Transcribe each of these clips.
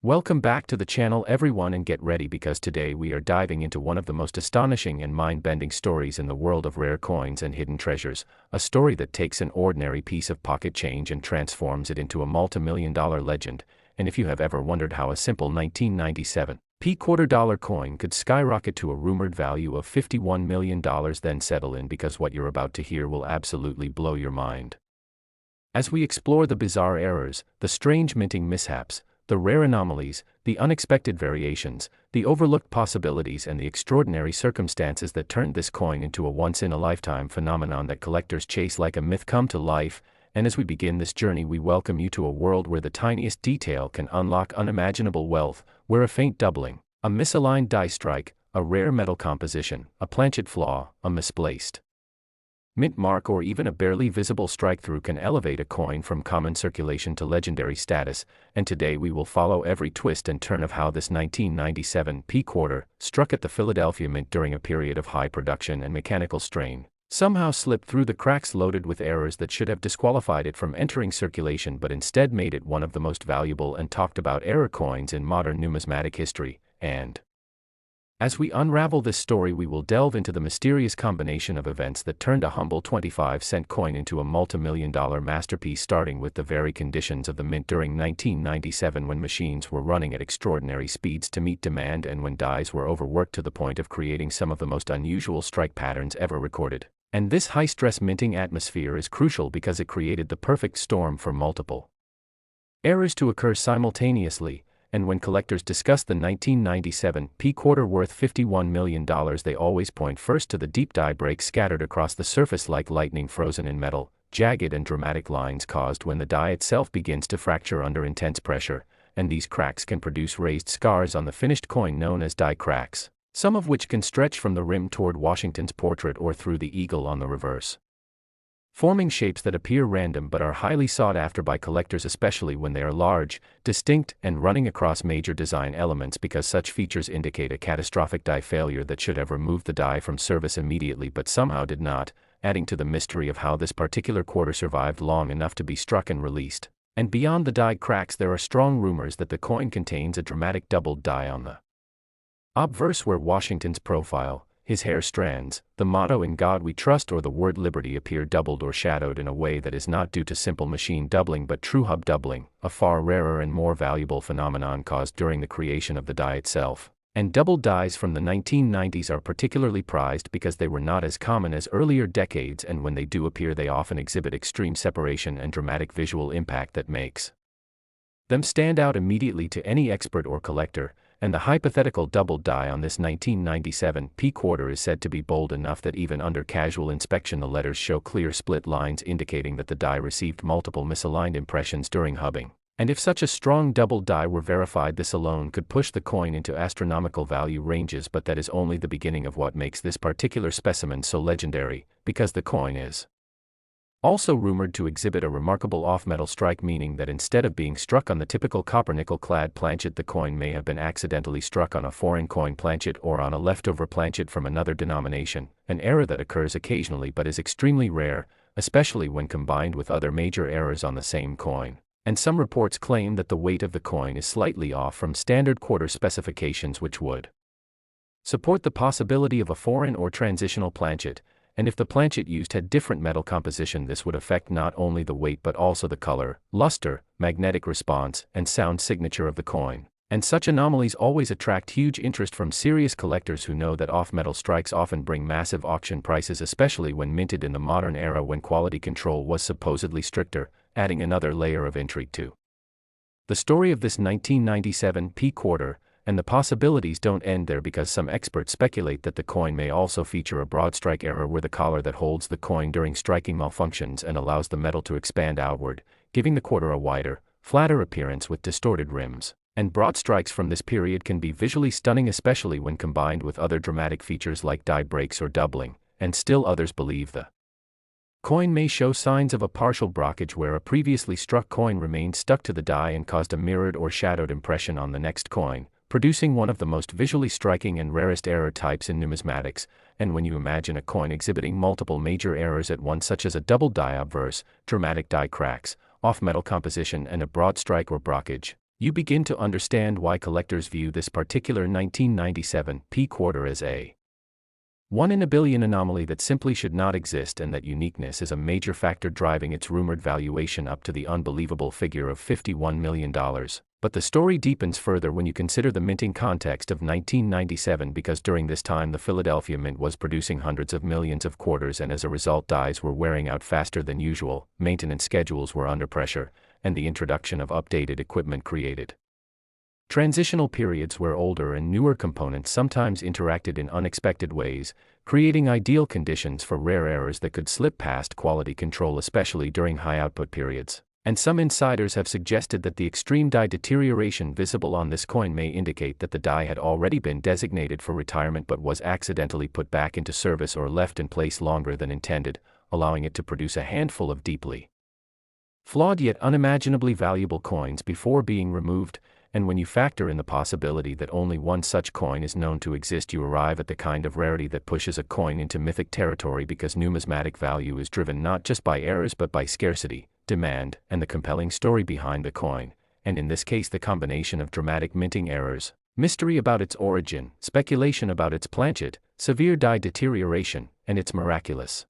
Welcome back to the channel everyone, and get ready because today we are diving into one of the most astonishing and mind-bending stories in the world of rare coins and hidden treasures, a story that takes an ordinary piece of pocket change and transforms it into a multi-million-dollar legend. And if you have ever wondered how a simple 1997 $quarter coin could skyrocket to a rumored value of $51 million, then settle in because what you're about to hear will absolutely blow your mind. As we explore the bizarre errors, the strange minting mishaps, the rare anomalies, the unexpected variations, the overlooked possibilities, and the extraordinary circumstances that turned this coin into a once-in-a-lifetime phenomenon that collectors chase like a myth come to life. And as we begin this journey, we welcome you to a world where the tiniest detail can unlock unimaginable wealth, where a faint doubling, a misaligned die strike, a rare metal composition, a planchet flaw, a misplaced mint mark, or even a barely visible strike-through can elevate a coin from common circulation to legendary status. And today we will follow every twist and turn of how this 1997 quarter, struck at the Philadelphia Mint during a period of high production and mechanical strain, somehow slipped through the cracks loaded with errors that should have disqualified it from entering circulation but instead made it one of the most valuable and talked about error coins in modern numismatic history. And as we unravel this story, we will delve into the mysterious combination of events that turned a humble 25-cent coin into a multi-million-dollar masterpiece, starting with the very conditions of the mint during 1997, when machines were running at extraordinary speeds to meet demand and when dies were overworked to the point of creating some of the most unusual strike patterns ever recorded. And this high-stress minting atmosphere is crucial because it created the perfect storm for multiple errors to occur simultaneously. And when collectors discuss the 1997 quarter worth $51 million, they always point first to the deep die breaks scattered across the surface like lightning frozen in metal, jagged and dramatic lines caused when the die itself begins to fracture under intense pressure, and these cracks can produce raised scars on the finished coin known as die cracks, some of which can stretch from the rim toward Washington's portrait or through the eagle on the reverse, forming shapes that appear random but are highly sought after by collectors, especially when they are large, distinct, and running across major design elements, because such features indicate a catastrophic die failure that should have removed the die from service immediately but somehow did not, adding to the mystery of how this particular quarter survived long enough to be struck and released. And beyond the die cracks, there are strong rumors that the coin contains a dramatic doubled die on the obverse, where Washington's profile, his hair strands, the motto "In God We Trust," or the word liberty appear doubled or shadowed in a way that is not due to simple machine doubling but true hub doubling, a far rarer and more valuable phenomenon caused during the creation of the die itself. And doubled dies from the 1990s are particularly prized because they were not as common as earlier decades, and when they do appear they often exhibit extreme separation and dramatic visual impact that makes them stand out immediately to any expert or collector. And the hypothetical doubled die on this 1997 quarter is said to be bold enough that even under casual inspection the letters show clear split lines indicating that the die received multiple misaligned impressions during hubbing. And if such a strong doubled die were verified, this alone could push the coin into astronomical value ranges, but that is only the beginning of what makes this particular specimen so legendary, because the coin is also rumored to exhibit a remarkable off-metal strike, meaning that instead of being struck on the typical copper-nickel-clad planchet, the coin may have been accidentally struck on a foreign coin planchet or on a leftover planchet from another denomination, an error that occurs occasionally but is extremely rare, especially when combined with other major errors on the same coin. And some reports claim that the weight of the coin is slightly off from standard quarter specifications, which would support the possibility of a foreign or transitional planchet. And if the planchet used had different metal composition, this would affect not only the weight but also the color, luster, magnetic response, and sound signature of the coin. And such anomalies always attract huge interest from serious collectors who know that off-metal strikes often bring massive auction prices, especially when minted in the modern era when quality control was supposedly stricter, adding another layer of intrigue to the story of this 1997 quarter. And the possibilities don't end there, because some experts speculate that the coin may also feature a broad strike error where the collar that holds the coin during striking malfunctions and allows the metal to expand outward, giving the quarter a wider, flatter appearance with distorted rims. And broad strikes from this period can be visually stunning, especially when combined with other dramatic features like die breaks or doubling. And still others believe the coin may show signs of a partial blockage where a previously struck coin remained stuck to the die and caused a mirrored or shadowed impression on the next coin, producing one of the most visually striking and rarest error types in numismatics. And when you imagine a coin exhibiting multiple major errors at once, such as a double die obverse, dramatic die cracks, off-metal composition, and a broad strike or blockage, you begin to understand why collectors view this particular 1997 P quarter as a 1 in a billion anomaly that simply should not exist, and that uniqueness is a major factor driving its rumored valuation up to the unbelievable figure of $51 million. But the story deepens further when you consider the minting context of 1997, because during this time the Philadelphia Mint was producing hundreds of millions of quarters, and as a result dies were wearing out faster than usual, maintenance schedules were under pressure, and the introduction of updated equipment created transitional periods where older and newer components sometimes interacted in unexpected ways, creating ideal conditions for rare errors that could slip past quality control, especially during high output periods. And some insiders have suggested that the extreme die deterioration visible on this coin may indicate that the die had already been designated for retirement but was accidentally put back into service or left in place longer than intended, allowing it to produce a handful of deeply flawed yet unimaginably valuable coins before being removed. And when you factor in the possibility that only one such coin is known to exist, you arrive at the kind of rarity that pushes a coin into mythic territory, because numismatic value is driven not just by errors but by scarcity, demand, and the compelling story behind the coin, and in this case the combination of dramatic minting errors, mystery about its origin, speculation about its planchet, severe die deterioration, and its miraculous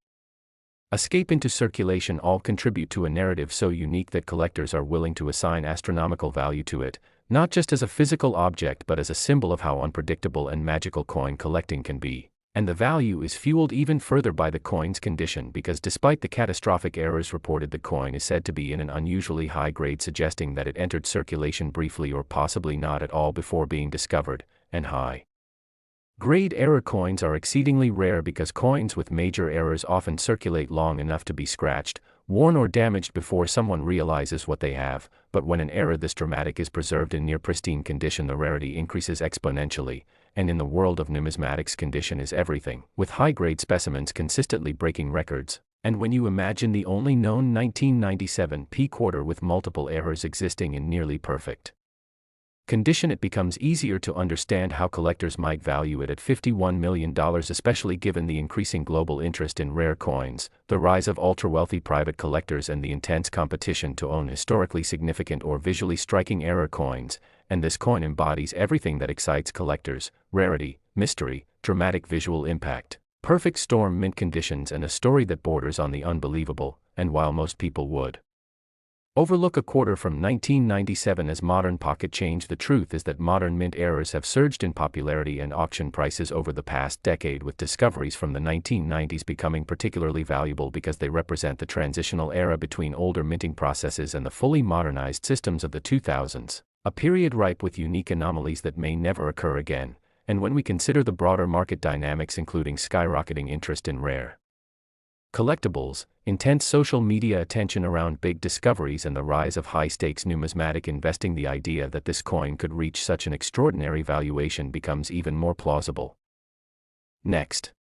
escape into circulation all contribute to a narrative so unique that collectors are willing to assign astronomical value to it, not just as a physical object but as a symbol of how unpredictable and magical coin collecting can be. And the value is fueled even further by the coin's condition, because despite the catastrophic errors reported, the coin is said to be in an unusually high grade, suggesting that it entered circulation briefly or possibly not at all before being discovered, and high grade error coins are exceedingly rare because coins with major errors often circulate long enough to be scratched, worn or damaged before someone realizes what they have. But when an error this dramatic is preserved in near pristine condition, the rarity increases exponentially, and in the world of numismatics, condition is everything, with high-grade specimens consistently breaking records. And when you imagine the only known 1997 P quarter with multiple errors existing in nearly perfect condition, it becomes easier to understand how collectors might value it at $51 million, especially given the increasing global interest in rare coins, the rise of ultra-wealthy private collectors, and the intense competition to own historically significant or visually striking error coins. And this coin embodies everything that excites collectors: rarity, mystery, dramatic visual impact, perfect storm mint conditions, and a story that borders on the unbelievable. And while most people would overlook a quarter from 1997 as modern pocket change, the truth is that modern mint errors have surged in popularity and auction prices over the past decade, with discoveries from the 1990s becoming particularly valuable because they represent the transitional era between older minting processes and the fully modernized systems of the 2000s, a period ripe with unique anomalies that may never occur again. And when we consider the broader market dynamics, including skyrocketing interest in rare collectibles, intense social media attention around big discoveries, and the rise of high-stakes numismatic investing, the idea that this coin could reach such an extraordinary valuation becomes even more plausible. Next,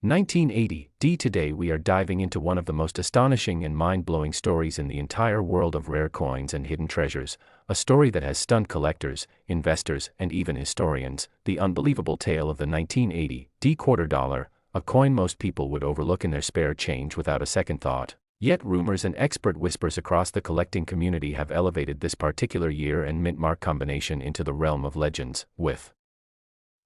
1980 D. Today we are diving into one of the most astonishing and mind-blowing stories in the entire world of rare coins and hidden treasures, a story that has stunned collectors, investors, and even historians: the unbelievable tale of the 1980 D quarter dollar, a coin most people would overlook in their spare change without a second thought. Yet rumors and expert whispers across the collecting community have elevated this particular year and mint mark combination into the realm of legends, with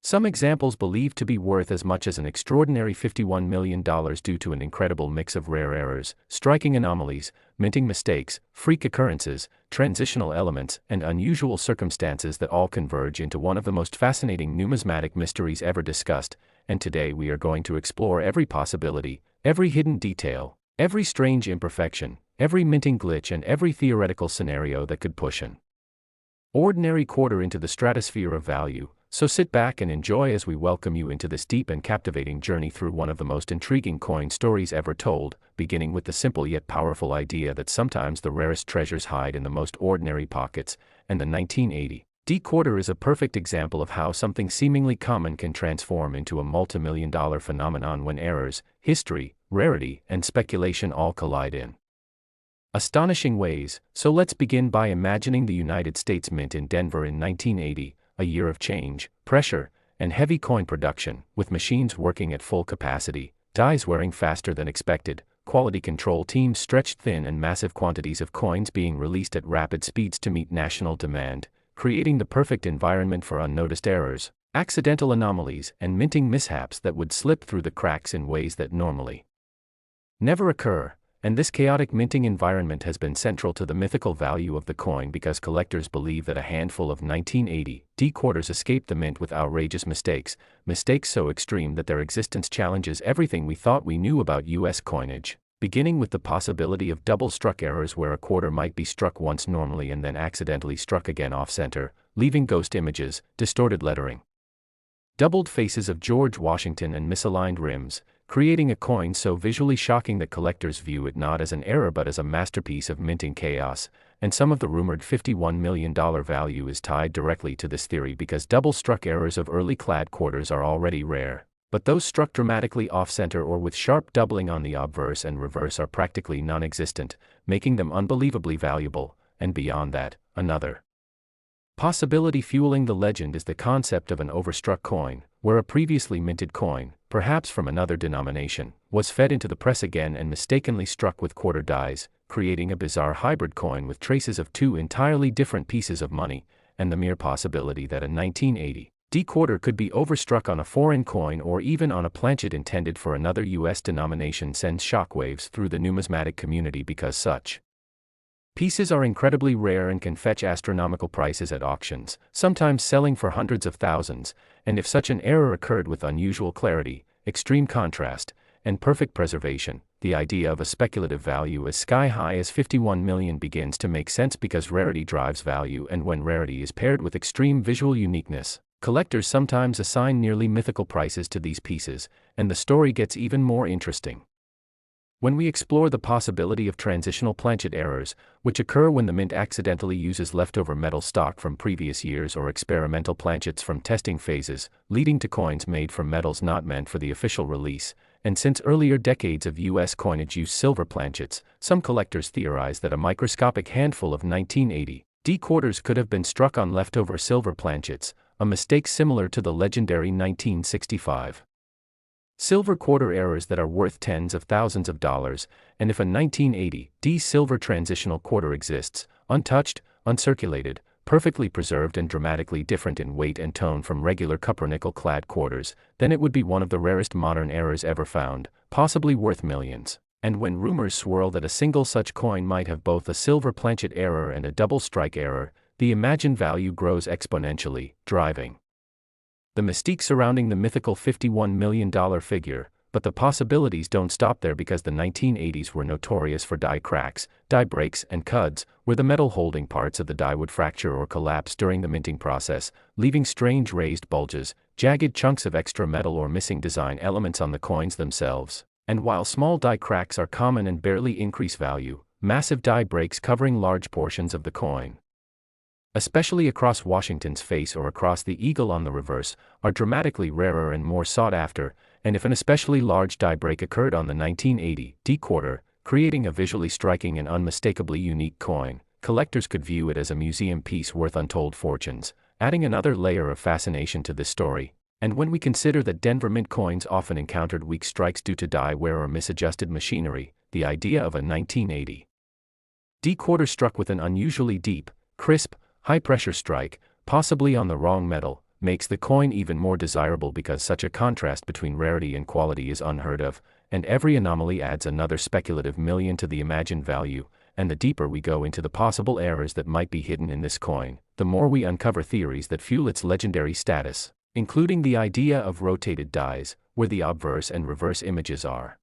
some examples believed to be worth as much as an extraordinary $51 million due to an incredible mix of rare errors, striking anomalies, minting mistakes, freak occurrences, transitional elements, and unusual circumstances that all converge into one of the most fascinating numismatic mysteries ever discussed. And today we are going to explore every possibility, every hidden detail, every strange imperfection, every minting glitch, and every theoretical scenario that could push an ordinary quarter into the stratosphere of value. So sit back and enjoy as we welcome you into this deep and captivating journey through one of the most intriguing coin stories ever told, beginning with the simple yet powerful idea that sometimes the rarest treasures hide in the most ordinary pockets. And the 1980 D quarter is a perfect example of how something seemingly common can transform into a multi-million-dollar phenomenon when errors, history, rarity, and speculation all collide in astonishing ways. So let's begin by imagining the United States Mint in Denver in 1980, a year of change, pressure, and heavy coin production, with machines working at full capacity, dies wearing faster than expected, quality control teams stretched thin, and massive quantities of coins being released at rapid speeds to meet national demand, creating the perfect environment for unnoticed errors, accidental anomalies, and minting mishaps that would slip through the cracks in ways that normally never occur. And this chaotic minting environment has been central to the mythical value of the coin because collectors believe that a handful of 1980 D quarters escaped the mint with outrageous mistakes so extreme that their existence challenges everything we thought we knew about U.S. coinage, beginning with the possibility of double-struck errors where a quarter might be struck once normally and then accidentally struck again off-center, leaving ghost images, distorted lettering, doubled faces of George Washington, and misaligned rims, creating a coin so visually shocking that collectors view it not as an error but as a masterpiece of minting chaos. And some of the rumored $51 million value is tied directly to this theory because double-struck errors of early clad quarters are already rare, but those struck dramatically off-center or with sharp doubling on the obverse and reverse are practically non-existent, making them unbelievably valuable. And beyond that, another possibility fueling the legend is the concept of an overstruck coin, where a previously minted coin, perhaps from another denomination, was fed into the press again and mistakenly struck with quarter dies, creating a bizarre hybrid coin with traces of two entirely different pieces of money. And the mere possibility that a 1980 D quarter could be overstruck on a foreign coin or even on a planchet intended for another U.S. denomination sends shockwaves through the numismatic community because such pieces are incredibly rare and can fetch astronomical prices at auctions, sometimes selling for hundreds of thousands. And if such an error occurred with unusual clarity, extreme contrast, and perfect preservation, the idea of a speculative value as sky-high as $51 million begins to make sense because rarity drives value, and when rarity is paired with extreme visual uniqueness, collectors sometimes assign nearly mythical prices to these pieces, and the story gets even more interesting when we explore the possibility of transitional planchet errors, which occur when the mint accidentally uses leftover metal stock from previous years or experimental planchets from testing phases, leading to coins made from metals not meant for the official release. And since earlier decades of U.S. coinage used silver planchets, some collectors theorize that a microscopic handful of 1980 D quarters could have been struck on leftover silver planchets, a mistake similar to the legendary 1965 silver quarter errors that are worth tens of thousands of dollars. And if a 1980 D silver transitional quarter exists, untouched, uncirculated, perfectly preserved and dramatically different in weight and tone from regular copper-nickel-clad quarters, then it would be one of the rarest modern errors ever found, possibly worth millions. And when rumors swirl that a single such coin might have both a silver planchet error and a double strike error, the imagined value grows exponentially, driving the mystique surrounding the mythical $51 million figure. But the possibilities don't stop there because the 1980s were notorious for die cracks, die breaks, and cuds, where the metal holding parts of the die would fracture or collapse during the minting process, leaving strange raised bulges, jagged chunks of extra metal, or missing design elements on the coins themselves. And while small die cracks are common and barely increase value, massive die breaks covering large portions of the coin, especially across Washington's face or across the eagle on the reverse, are dramatically rarer and more sought after. And if an especially large die break occurred on the 1980 D quarter, creating a visually striking and unmistakably unique coin, collectors could view it as a museum piece worth untold fortunes, adding another layer of fascination to this story. And when we consider that Denver Mint coins often encountered weak strikes due to die wear or misadjusted machinery, the idea of a 1980 D quarter struck with an unusually deep, crisp, high-pressure strike, possibly on the wrong metal, makes the coin even more desirable because such a contrast between rarity and quality is unheard of, and every anomaly adds another speculative million to the imagined value. And the deeper we go into the possible errors that might be hidden in this coin, the more we uncover theories that fuel its legendary status, including the idea of rotated dies, where the obverse and reverse images are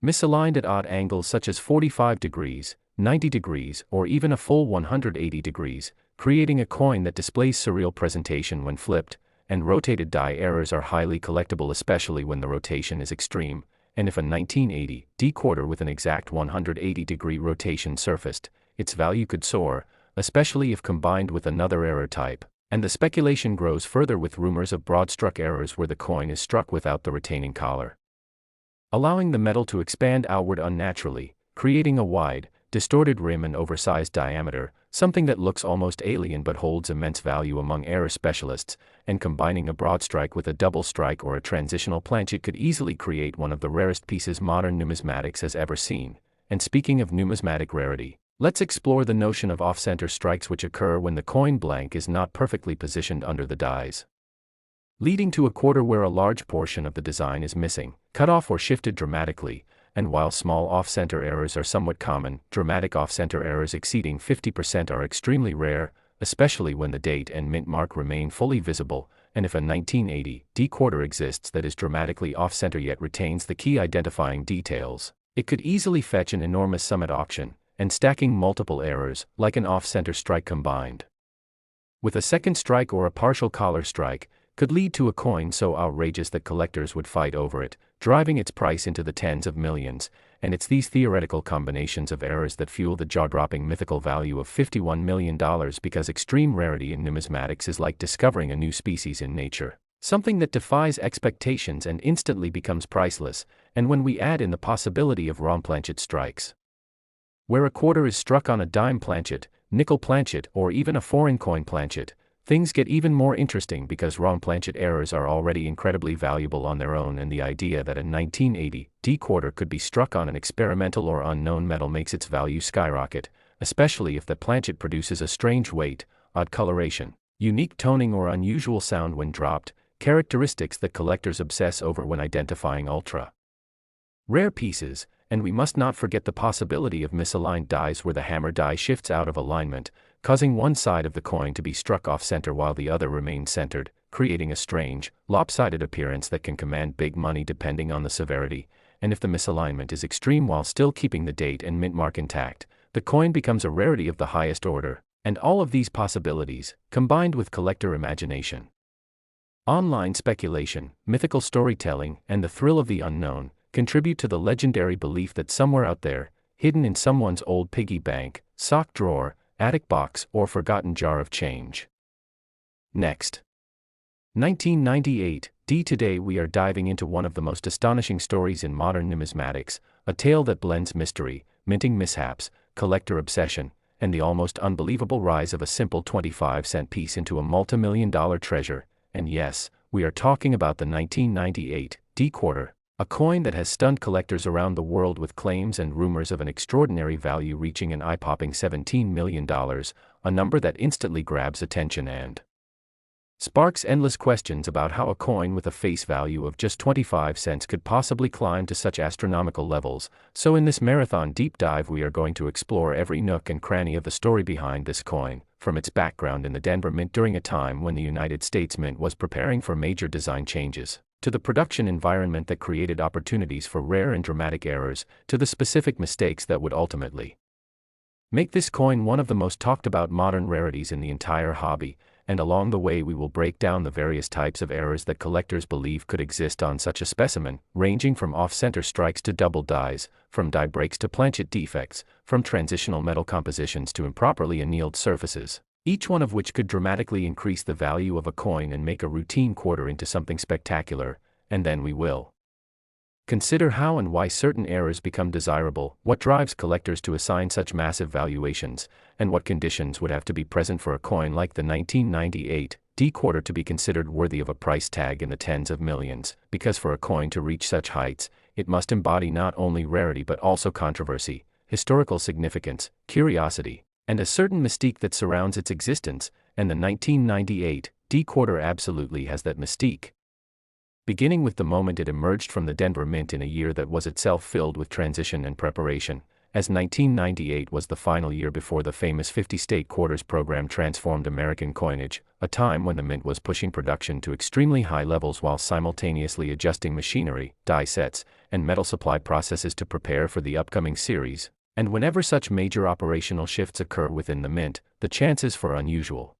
misaligned at odd angles such as 45 degrees, 90 degrees, or even a full 180 degrees, creating a coin that displays surreal presentation when flipped. And rotated die errors are highly collectible, especially when the rotation is extreme. And if a 1980 D quarter with an exact 180-degree rotation surfaced, its value could soar, especially if combined with another error type. And the speculation grows further with rumors of broad-struck errors where the coin is struck without the retaining collar, allowing the metal to expand outward unnaturally, creating a wide, distorted rim and oversized diameter, something that looks almost alien but holds immense value among error specialists, and combining a broad strike with a double strike or a transitional planchet could easily create one of the rarest pieces modern numismatics has ever seen. And speaking of numismatic rarity, let's explore the notion of off-center strikes which occur when the coin blank is not perfectly positioned under the dies, leading to a quarter where a large portion of the design is missing, cut off or shifted dramatically. And while small off-center errors are somewhat common, dramatic off-center errors exceeding 50% are extremely rare, especially when the date and mint mark remain fully visible, and if a 1980 D quarter exists that is dramatically off-center yet retains the key identifying details, it could easily fetch an enormous sum at auction, and stacking multiple errors, like an off-center strike combined with a second strike or a partial collar strike, could lead to a coin so outrageous that collectors would fight over it, driving its price into the tens of millions. And it's these theoretical combinations of errors that fuel the jaw-dropping mythical value of $51 million, because extreme rarity in numismatics is like discovering a new species in nature, something that defies expectations and instantly becomes priceless. And when we add in the possibility of wrong planchet strikes, where a quarter is struck on a dime planchet, nickel planchet, or even a foreign coin planchet, things get even more interesting, because wrong planchet errors are already incredibly valuable on their own, and the idea that a 1980 D quarter could be struck on an experimental or unknown metal makes its value skyrocket, especially if the planchet produces a strange weight, odd coloration, unique toning, or unusual sound when dropped, characteristics that collectors obsess over when identifying ultra rare pieces. And we must not forget the possibility of misaligned dies, where the hammer die shifts out of alignment, causing one side of the coin to be struck off-center while the other remains centered, creating a strange, lopsided appearance that can command big money depending on the severity. And if the misalignment is extreme while still keeping the date and mint mark intact, the coin becomes a rarity of the highest order. And all of these possibilities, combined with collector imagination, online speculation, mythical storytelling, and the thrill of the unknown, contribute to the legendary belief that somewhere out there, hidden in someone's old piggy bank, sock drawer, attic box, or forgotten jar of change. Next. 1998 D. Today we are diving into one of the most astonishing stories in modern numismatics, a tale that blends mystery, minting mishaps, collector obsession, and the almost unbelievable rise of a simple 25-cent piece into a multi-million-dollar treasure. And yes, we are talking about the 1998 D quarter, a coin that has stunned collectors around the world with claims and rumors of an extraordinary value reaching an eye-popping $17 million, a number that instantly grabs attention and sparks endless questions about how a coin with a face value of just 25 cents could possibly climb to such astronomical levels. So in this marathon deep dive, we are going to explore every nook and cranny of the story behind this coin, from its background in the Denver Mint during a time when the United States Mint was preparing for major design changes, to the production environment that created opportunities for rare and dramatic errors, to the specific mistakes that would ultimately make this coin one of the most talked about modern rarities in the entire hobby. And along the way we will break down the various types of errors that collectors believe could exist on such a specimen, ranging from off-center strikes to double dies, from die breaks to planchet defects, from transitional metal compositions to improperly annealed surfaces, each one of which could dramatically increase the value of a coin and make a routine quarter into something spectacular. And then we will consider how and why certain errors become desirable, what drives collectors to assign such massive valuations, and what conditions would have to be present for a coin like the 1998 D quarter to be considered worthy of a price tag in the tens of millions, because for a coin to reach such heights, it must embody not only rarity but also controversy, historical significance, curiosity, and a certain mystique that surrounds its existence, and the 1998 D quarter absolutely has that mystique. Beginning with the moment it emerged from the Denver Mint in a year that was itself filled with transition and preparation, as 1998 was the final year before the famous 50-state quarters program transformed American coinage, a time when the Mint was pushing production to extremely high levels while simultaneously adjusting machinery, die sets, and metal supply processes to prepare for the upcoming series. And whenever such major operational shifts occur within the Mint, the chances for unusual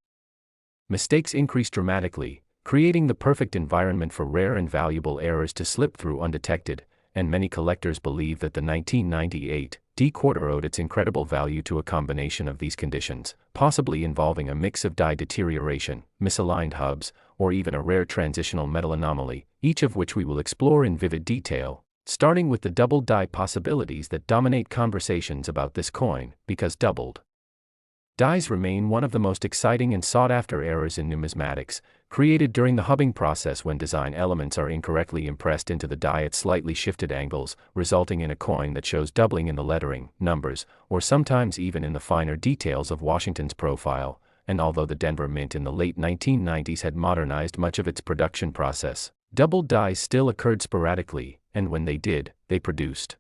mistakes increase dramatically, creating the perfect environment for rare and valuable errors to slip through undetected. And many collectors believe that the 1998 D quarter owed its incredible value to a combination of these conditions, possibly involving a mix of die deterioration, misaligned hubs, or even a rare transitional metal anomaly, each of which we will explore in vivid detail, starting with the double die possibilities that dominate conversations about this coin, because doubled Dies remain one of the most exciting and sought-after errors in numismatics, created during the hubbing process when design elements are incorrectly impressed into the die at slightly shifted angles, resulting in a coin that shows doubling in the lettering, numbers, or sometimes even in the finer details of Washington's profile. And although the Denver Mint in the late 1990s had modernized much of its production process, doubled dies still occurred sporadically, and when they did, they produced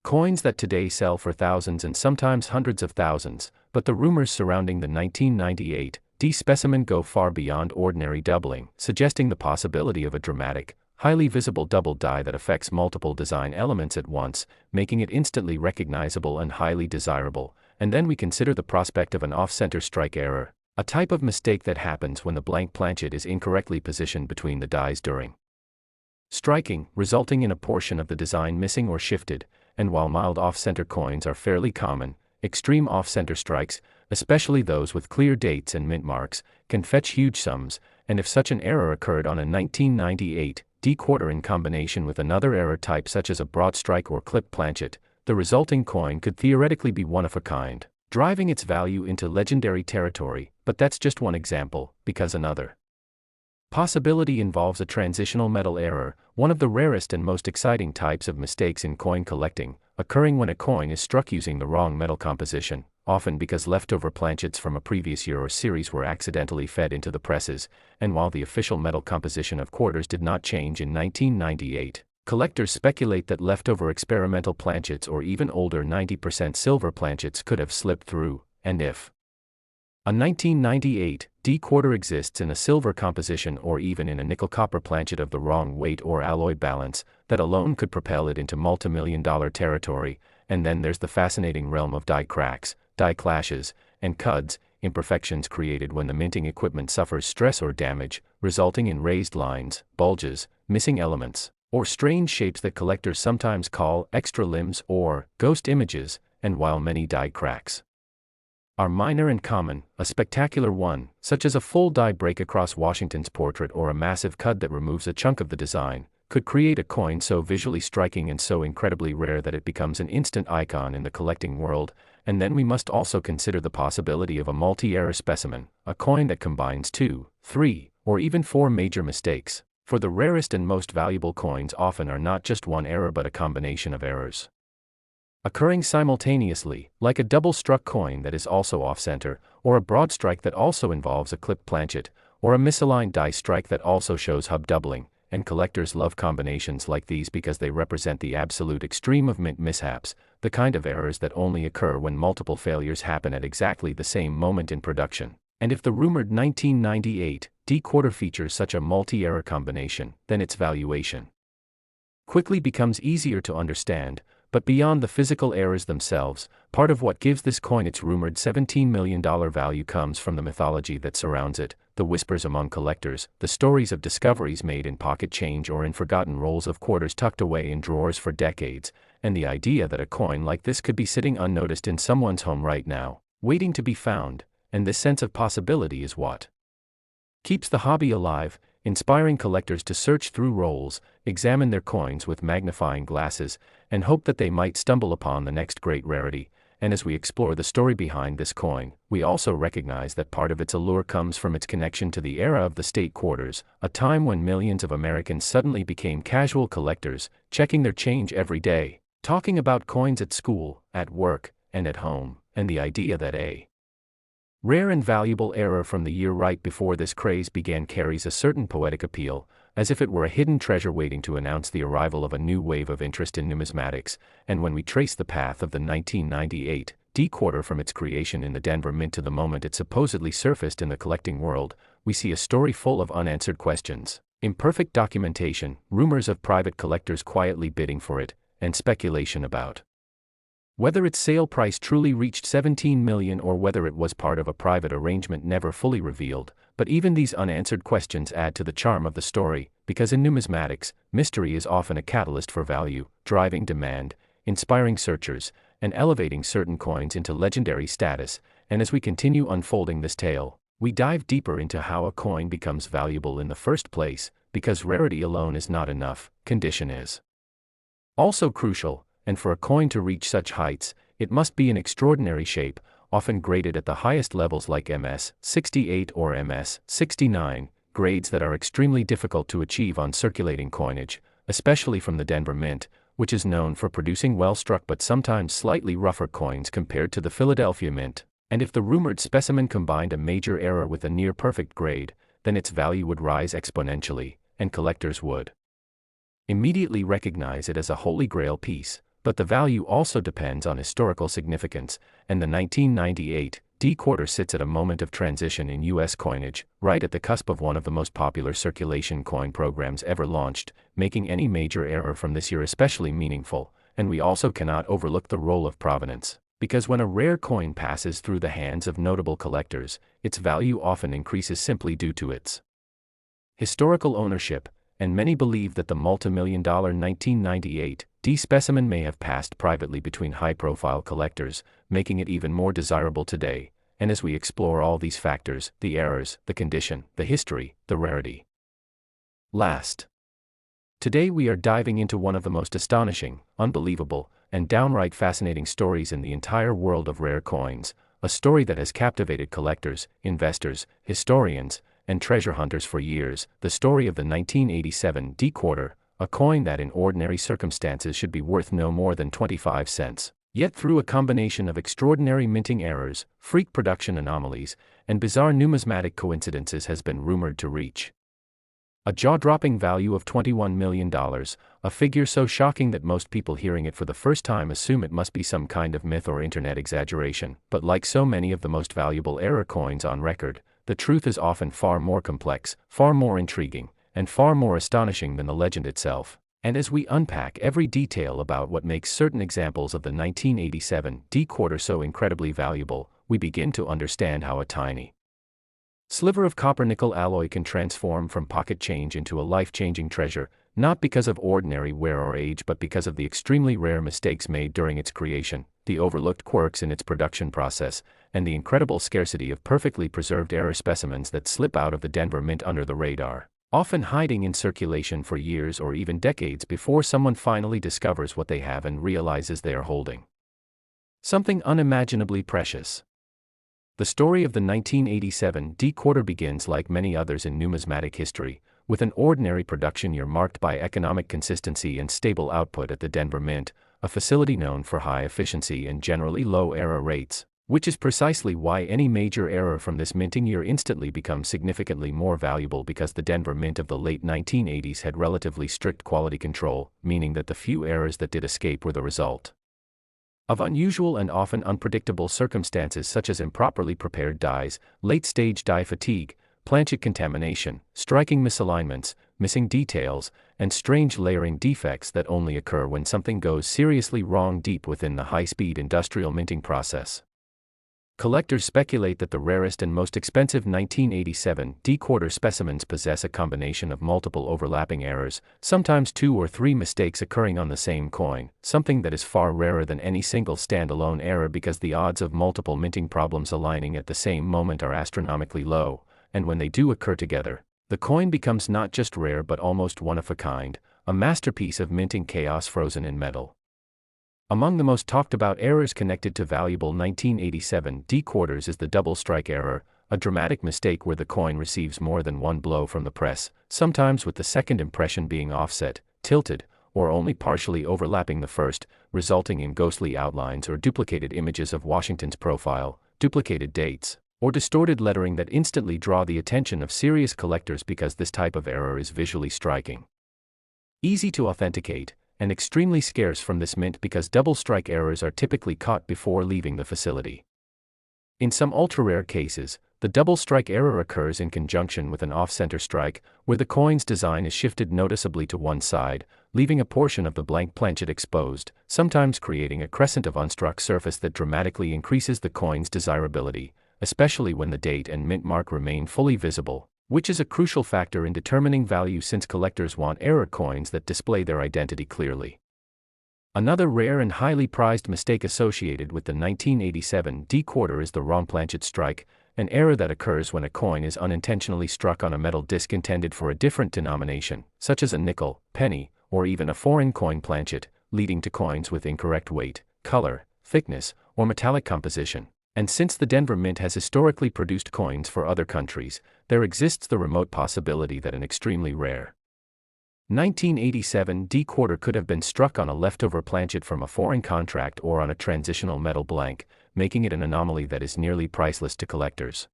coins that today sell for thousands and sometimes hundreds of thousands, but the rumors surrounding the 1998 D specimen go far beyond ordinary doubling, suggesting the possibility of a dramatic, highly visible double die that affects multiple design elements at once, making it instantly recognizable and highly desirable. And then we consider the prospect of an off-center strike error, a type of mistake that happens when the blank planchet is incorrectly positioned between the dies during striking, resulting in a portion of the design missing or shifted. And while mild off-center coins are fairly common, extreme off-center strikes, especially those with clear dates and mint marks, can fetch huge sums, and if such an error occurred on a 1998 D quarter in combination with another error type such as a broad strike or clip planchet, the resulting coin could theoretically be one of a kind, driving its value into legendary territory. But that's just one example, because another possibility involves a transitional metal error, one of the rarest and most exciting types of mistakes in coin collecting, occurring when a coin is struck using the wrong metal composition, often because leftover planchets from a previous year or series were accidentally fed into the presses. And while the official metal composition of quarters did not change in 1998, collectors speculate that leftover experimental planchets or even older 90% silver planchets could have slipped through, and if a 1998 D quarter exists in a silver composition or even in a nickel-copper planchet of the wrong weight or alloy balance, that alone could propel it into multi-million-dollar territory. And then there's the fascinating realm of die cracks, die clashes, and cuds, imperfections created when the minting equipment suffers stress or damage, resulting in raised lines, bulges, missing elements, or strange shapes that collectors sometimes call extra limbs or ghost images. And while many die cracks are minor and common, a spectacular one, such as a full die break across Washington's portrait or a massive cud that removes a chunk of the design, could create a coin so visually striking and so incredibly rare that it becomes an instant icon in the collecting world. And then we must also consider the possibility of a multi-error specimen, a coin that combines 2, 3, or even 4 major mistakes. For the rarest and most valuable coins often are not just one error but a combination of errors occurring simultaneously, like a double-struck coin that is also off-center, or a broad strike that also involves a clipped planchet, or a misaligned die strike that also shows hub doubling. And collectors love combinations like these because they represent the absolute extreme of mint mishaps, the kind of errors that only occur when multiple failures happen at exactly the same moment in production. And if the rumored 1998 D quarter features such a multi-error combination, then its valuation quickly becomes easier to understand. But beyond the physical errors themselves, part of what gives this coin its rumored $17 million value comes from the mythology that surrounds it, the whispers among collectors, the stories of discoveries made in pocket change or in forgotten rolls of quarters tucked away in drawers for decades, and the idea that a coin like this could be sitting unnoticed in someone's home right now, waiting to be found. And this sense of possibility is what keeps the hobby alive, inspiring collectors to search through rolls, examine their coins with magnifying glasses, and hope that they might stumble upon the next great rarity. And as we explore the story behind this coin, we also recognize that part of its allure comes from its connection to the era of the state quarters, a time when millions of Americans suddenly became casual collectors, checking their change every day, talking about coins at school, at work, and at home, and the idea that a rare and valuable error from the year right before this craze began carries a certain poetic appeal, as if it were a hidden treasure waiting to announce the arrival of a new wave of interest in numismatics. And when we trace the path of the 1998 D quarter from its creation in the Denver Mint to the moment it supposedly surfaced in the collecting world, we see a story full of unanswered questions, imperfect documentation, rumors of private collectors quietly bidding for it, and speculation about whether its sale price truly reached $17 million or whether it was part of a private arrangement never fully revealed. But even these unanswered questions add to the charm of the story, because in numismatics, mystery is often a catalyst for value, driving demand, inspiring searchers, and elevating certain coins into legendary status. And as we continue unfolding this tale, we dive deeper into how a coin becomes valuable in the first place, because rarity alone is not enough, condition is also crucial. And for a coin to reach such heights, it must be in extraordinary shape, often graded at the highest levels like MS 68 or MS 69, grades that are extremely difficult to achieve on circulating coinage, especially from the Denver Mint, which is known for producing well-struck but sometimes slightly rougher coins compared to the Philadelphia Mint. And if the rumored specimen combined a major error with a near-perfect grade, then its value would rise exponentially, and collectors would immediately recognize it as a holy grail piece. But the value also depends on historical significance, and the 1998 D-quarter sits at a moment of transition in U.S. coinage, right at the cusp of one of the most popular circulation coin programs ever launched, making any major error from this year especially meaningful. And we also cannot overlook the role of provenance, because when a rare coin passes through the hands of notable collectors, its value often increases simply due to its historical ownership, and many believe that the multi-million-dollar 1998 D specimen may have passed privately between high-profile collectors, making it even more desirable today. And as we explore all these factors, the errors, the condition, the history, the rarity. Today we are diving into one of the most astonishing, unbelievable, and downright fascinating stories in the entire world of rare coins, a story that has captivated collectors, investors, historians, and treasure hunters for years, the story of the 1987 D-quarter, a coin that in ordinary circumstances should be worth no more than 25 cents. Yet through a combination of extraordinary minting errors, freak production anomalies, and bizarre numismatic coincidences has been rumored to reach a jaw-dropping value of $21 million, a figure so shocking that most people hearing it for the first time assume it must be some kind of myth or internet exaggeration. But like so many of the most valuable error coins on record, the truth is often far more complex, far more intriguing, and far more astonishing than the legend itself. And as we unpack every detail about what makes certain examples of the 1987 D-quarter so incredibly valuable, we begin to understand how a tiny sliver of copper-nickel alloy can transform from pocket change into a life-changing treasure, not because of ordinary wear or age but because of the extremely rare mistakes made during its creation, the overlooked quirks in its production process, and the incredible scarcity of perfectly preserved error specimens that slip out of the Denver Mint under the radar, often hiding in circulation for years or even decades before someone finally discovers what they have and realizes they are holding something unimaginably precious. The story of the 1987 D-quarter begins like many others in numismatic history, with an ordinary production year marked by economic consistency and stable output at the Denver Mint, a facility known for high efficiency and generally low error rates, which is precisely why any major error from this minting year instantly becomes significantly more valuable, because the Denver Mint of the late 1980s had relatively strict quality control, meaning that the few errors that did escape were the result of unusual and often unpredictable circumstances such as improperly prepared dies, late-stage die fatigue, planchet contamination, striking misalignments, missing details, and strange layering defects that only occur when something goes seriously wrong deep within the high-speed industrial minting process. Collectors speculate that the rarest and most expensive 1987 D-quarter specimens possess a combination of multiple overlapping errors, sometimes 2 or 3 mistakes occurring on the same coin, something that is far rarer than any single standalone error because the odds of multiple minting problems aligning at the same moment are astronomically low, and when they do occur together, the coin becomes not just rare but almost one of a kind, a masterpiece of minting chaos frozen in metal. Among the most talked about errors connected to valuable 1987 D-quarters is the double strike error, a dramatic mistake where the coin receives more than one blow from the press, sometimes with the second impression being offset, tilted, or only partially overlapping the first, resulting in ghostly outlines or duplicated images of Washington's profile, duplicated dates, or distorted lettering that instantly draw the attention of serious collectors because this type of error is visually striking, easy to authenticate, and extremely scarce from this mint because double strike errors are typically caught before leaving the facility. In some ultra-rare cases, the double strike error occurs in conjunction with an off-center strike, where the coin's design is shifted noticeably to one side, leaving a portion of the blank planchet exposed, sometimes creating a crescent of unstruck surface that dramatically increases the coin's desirability, especially when the date and mint mark remain fully visible, which is a crucial factor in determining value since collectors want error coins that display their identity clearly. Another rare and highly prized mistake associated with the 1987 D-quarter is the wrong planchet strike, an error that occurs when a coin is unintentionally struck on a metal disc intended for a different denomination, such as a nickel, penny, or even a foreign coin planchet, leading to coins with incorrect weight, color, thickness, or metallic composition. And since the Denver Mint has historically produced coins for other countries, there exists the remote possibility that an extremely rare 1987 D quarter could have been struck on a leftover planchet from a foreign contract or on a transitional metal blank, making it an anomaly that is nearly priceless to collectors.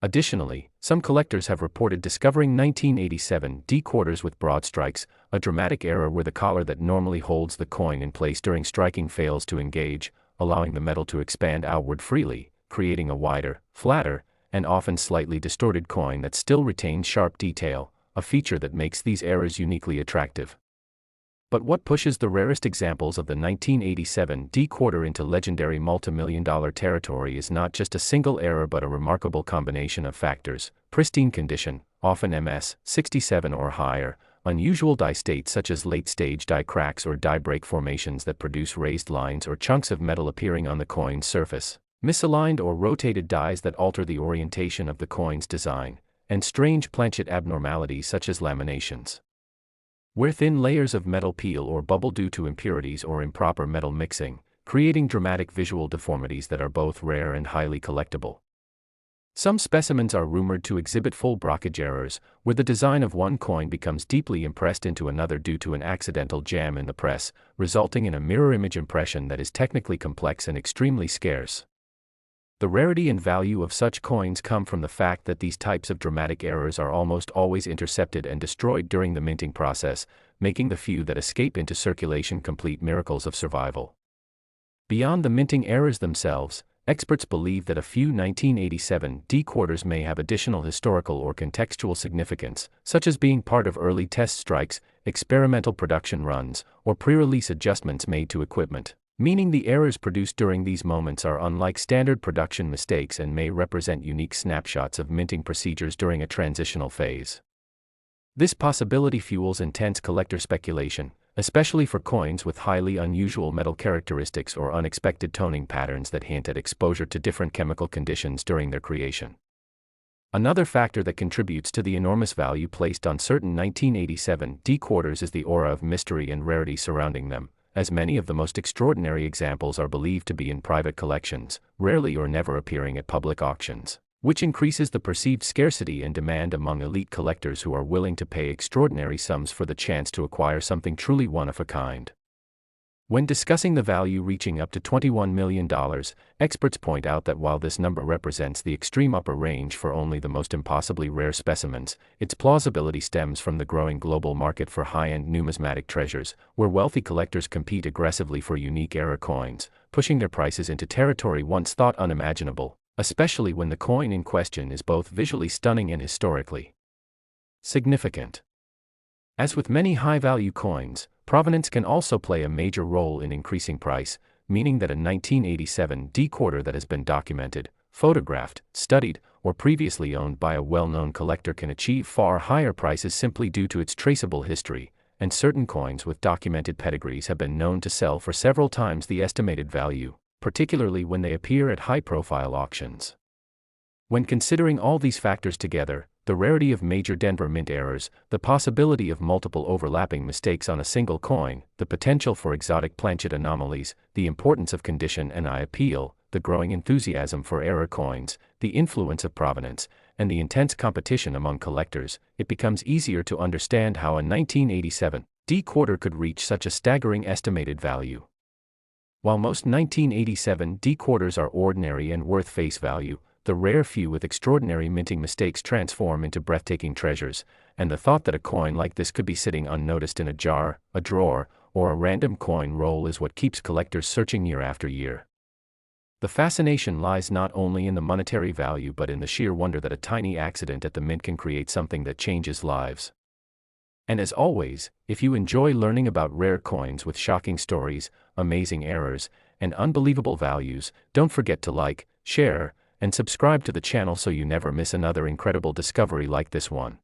Additionally, some collectors have reported discovering 1987 D quarters with broad strikes, a dramatic error where the collar that normally holds the coin in place during striking fails to engage, allowing the metal to expand outward freely, creating a wider, flatter, and often slightly distorted coin that still retains sharp detail, a feature that makes these errors uniquely attractive. But what pushes the rarest examples of the 1987 D quarter into legendary multi-million-dollar territory is not just a single error but a remarkable combination of factors: pristine condition, often MS-67 or higher, unusual die states such as late-stage die cracks or die break formations that produce raised lines or chunks of metal appearing on the coin's surface, misaligned or rotated dies that alter the orientation of the coin's design, and strange planchet abnormalities such as laminations, where thin layers of metal peel or bubble due to impurities or improper metal mixing, creating dramatic visual deformities that are both rare and highly collectible. Some specimens are rumored to exhibit full blockage errors, where the design of one coin becomes deeply impressed into another due to an accidental jam in the press, resulting in a mirror image impression that is technically complex and extremely scarce. The rarity and value of such coins come from the fact that these types of dramatic errors are almost always intercepted and destroyed during the minting process, making the few that escape into circulation complete miracles of survival. Beyond the minting errors themselves, experts believe that a few 1987 D quarters may have additional historical or contextual significance, such as being part of early test strikes, experimental production runs, or pre-release adjustments made to equipment, meaning the errors produced during these moments are unlike standard production mistakes and may represent unique snapshots of minting procedures during a transitional phase. This possibility fuels intense collector speculation, especially for coins with highly unusual metal characteristics or unexpected toning patterns that hint at exposure to different chemical conditions during their creation. Another factor that contributes to the enormous value placed on certain 1987 D quarters is the aura of mystery and rarity surrounding them, as many of the most extraordinary examples are believed to be in private collections, rarely or never appearing at public auctions, which increases the perceived scarcity and demand among elite collectors who are willing to pay extraordinary sums for the chance to acquire something truly one of a kind. When discussing the value reaching up to $21 million, experts point out that while this number represents the extreme upper range for only the most impossibly rare specimens, its plausibility stems from the growing global market for high-end numismatic treasures, where wealthy collectors compete aggressively for unique era coins, pushing their prices into territory once thought unimaginable, especially when the coin in question is both visually stunning and historically significant. As with many high-value coins, provenance can also play a major role in increasing price, meaning that a 1987 D quarter that has been documented, photographed, studied, or previously owned by a well-known collector can achieve far higher prices simply due to its traceable history, and certain coins with documented pedigrees have been known to sell for several times the estimated value, particularly when they appear at high-profile auctions. When considering all these factors together, the rarity of major Denver Mint errors, the possibility of multiple overlapping mistakes on a single coin, the potential for exotic planchet anomalies, the importance of condition and eye appeal, the growing enthusiasm for error coins, the influence of provenance, and the intense competition among collectors, it becomes easier to understand how a 1987 D quarter could reach such a staggering estimated value. While most 1987 D quarters are ordinary and worth face value, the rare few with extraordinary minting mistakes transform into breathtaking treasures, and the thought that a coin like this could be sitting unnoticed in a jar, a drawer, or a random coin roll is what keeps collectors searching year after year. The fascination lies not only in the monetary value but in the sheer wonder that a tiny accident at the mint can create something that changes lives. And as always, if you enjoy learning about rare coins with shocking stories, amazing errors, and unbelievable values, don't forget to like, share, and subscribe to the channel so you never miss another incredible discovery like this one.